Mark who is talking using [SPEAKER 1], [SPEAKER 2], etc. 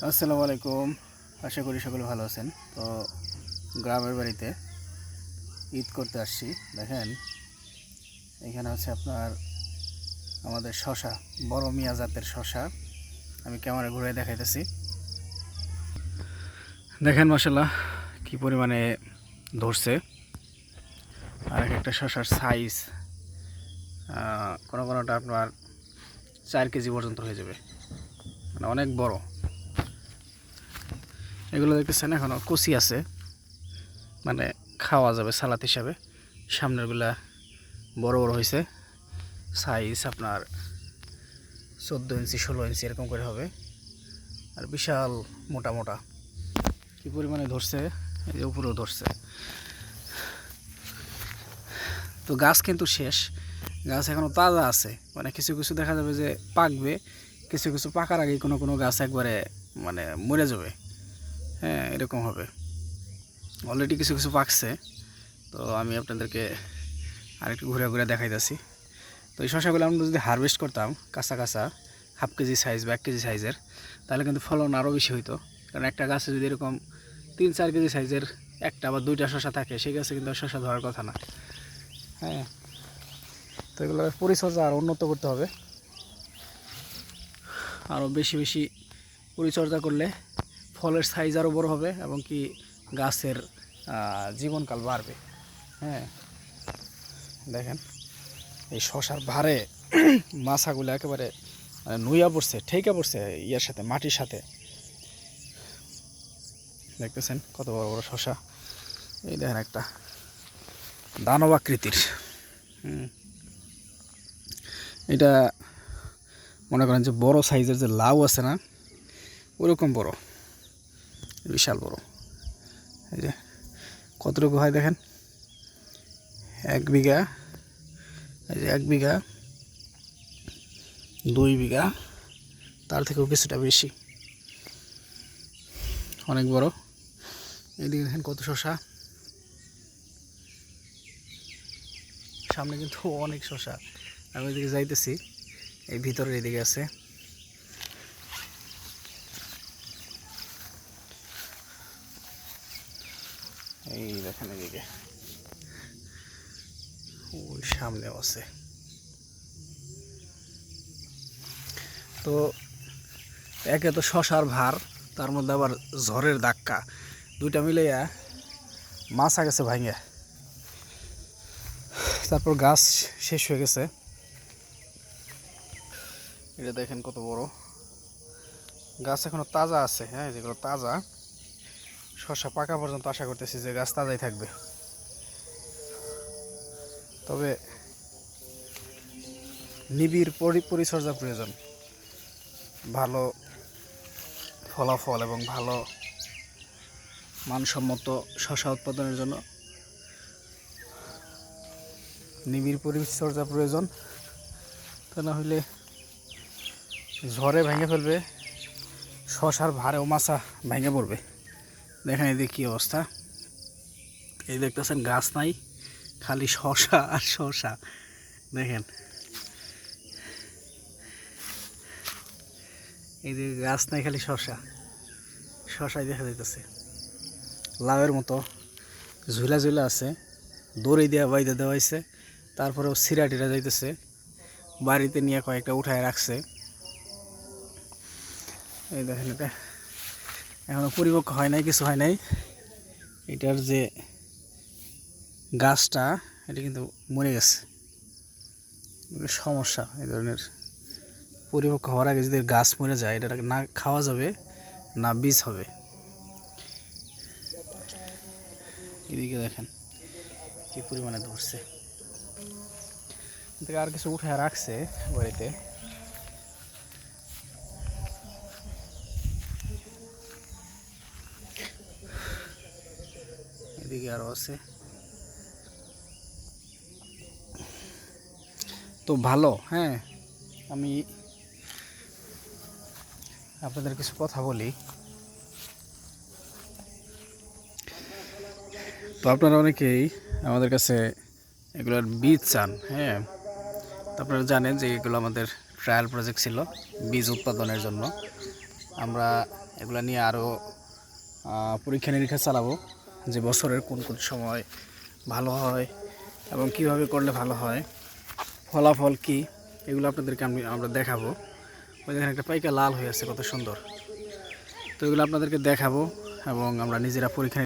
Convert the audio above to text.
[SPEAKER 1] আসসালামু আলাইকুম। আশা করি সকলে ভালো আছেন। তো গ্রামের বাড়িতে ঈদ করতে আসছি। দেখেন এখানে হচ্ছে আপনার আমাদের শশা, বড় মিয়া জাতের শশা। আমি ক্যামেরা ঘুরে দেখাইতেছি। দেখেন মাশাআল্লাহ কি পরিমাণে ধরছে। আর একটা শশার সাইজ কোনো কোনোটা আপনার 4 কেজি পর্যন্ত হয়ে যাবে, মানে অনেক বড়। এগুলো দেখতেছেন এখনও কচি আছে, মানে খাওয়া যাবে সালাদ হিসাবে। সামনেরগুলা বড় বড় হয়েছে, সাইজ আপনার 14 ইঞ্চি 16 ইঞ্চি এরকম করে হবে। আর বিশাল মোটা মোটা কী পরিমাণে ধরছে, এই যে উপরেও ধরছে। তো গাছ কিন্তু শেষ, গাছ এখনও তাজা আছে, মানে কিছু কিছু দেখা যাবে যে পাকবে, কিছু কিছু পাকার আগেই কোনো কোনো গাছ একবারে মানে মরে যাবে। হ্যাঁ, এরকম হবে। অলরেডি কিছু কিছু পাকছে। তো আমি আপনাদেরকে আরেকটু ঘুরে ঘুরে দেখাইতেছি। তো এই শসাগুলো আমরা যদি হারভেস্ট করতাম কাঁচা কাঁচা, হাফ কেজি সাইজ বা 1 কেজি সাইজের, তাহলে কিন্তু ফলন আরও বেশি হইতো। কারণ একটা গাছে যদি এরকম 3-4 কেজি সাইজের একটা বা 2টা শসা থাকে, সেই গাছে কিন্তু শসা ধরার কথা না। হ্যাঁ, তো এগুলোর পরিচর্যা আরও উন্নত করতে হবে। আরও বেশি বেশি পরিচর্যা করলে ফলের সাইজ আরও বড় হবে এবং কি গাছের জীবনকাল বাড়বে। হ্যাঁ, দেখেন এই শসার ভারে মাছাগুলো একেবারে মানে নুইয়া পড়ছে, ঠেকা পড়ছে ইয়ার সাথে, মাটির সাথে। দেখতেছেন কত বড় বড় শসা। এই দেখেন একটা দানব আকৃতির। এটা মনে করেন যে বড় সাইজের যে লাউ আছে না, ওরকম বড়, বিশাল বড়। এই যে কতটুকু হয় দেখেন, 1 বিঘা, এই যে 1 বিঘা, 2 বিঘা, তার থেকেও কিছুটা বেশি, অনেক বড়। এদিকে দেখেন কত শসা, সামনে কিন্তু অনেক শসা। আমি এদিকে যাইতেছি, এই ভিতরের এদিকে আছে। এই দেখেন এদিকে, ওই সামনেও আছে। তো একে তো শশার ভার, তার মধ্যে আবার ঝড়ের ধাক্কা, দুইটা মিলাইয়া মাছা গেছে ভাঙে। তারপর গাছ শেষ হয়ে গেছে। এটা দেখেন কত বড় গাছ, এখনো তাজা আছে। হ্যাঁ, যেগুলো তাজা শসা পাকা পর্যন্ত আশা করতেছি যে গাছ তাজাই থাকবে। তবে নিবিড় পরিচর্যা প্রয়োজন ভালো ফলাফল এবং ভালো মানসম্মত শসা উৎপাদনের জন্য। নিবিড় পরিচর্যা প্রয়োজন, তা না হইলে ঝড়ে ভেঙে ফেলবে, শসার ভারেও মাছা ভেঙে পড়বে। দেখেন এদিকে কী অবস্থা। এই দেখতেছেন গাছ নাই, খালি শসা আর শসা। দেখেন এই যে গাছ নাই, খালি শসা, শসাই দেখা যাইতেছে। লাউয়ের মতো ঝুলা ঝুলা আছে, দড়ি দেওয়া বাইদা দেওয়া হয়েছে, তারপরেও সিরা টিরা যাইতেছে। বাড়িতে নিয়ে কয়েকটা উঠায় রাখছে। এই দেখেন এটা এখনো পরিপক্ক হয় নাই, কিছু হয় নাই। এটার যে গাছটা, এটা কিন্তু মরে গেছে। সমস্যা এই ধরনের, পরিপক্ক হওয়ার আগে যদি গাছ মরে যায়, এটা না খাওয়া যাবে না বীজ হবে। এদিকে দেখেন কি পরিমাণে ধরছে। এদিকে আর কিছু উঠে রাখছে বাড়িতে। এদিকে আরও আছে। তো ভালো। হ্যাঁ, আমি আপনাদের কিছু কথা বলি। তো আপনারা অনেকেই আমাদের কাছে এগুলোর বীজ চান। হ্যাঁ, তো আপনারা জানেন যে এগুলো আমাদের ট্রায়াল প্রজেক্ট ছিল বীজ উৎপাদনের জন্য। আমরা এগুলা নিয়ে আরও পরীক্ষা নিরীক্ষা চালাবো যে বছরের কোন কোন সময় ভালো হয় এবং কিভাবে করলে ভালো হয়, ফলাফল কি, এগুলো আপনাদেরকে আমরা দেখাবো। ওই দেখেন একটা পাইকা লাল হয়ে আছে, কত সুন্দর। তো এগুলো আপনাদেরকে দেখাবো এবং আমরা নিজেরা পরীক্ষা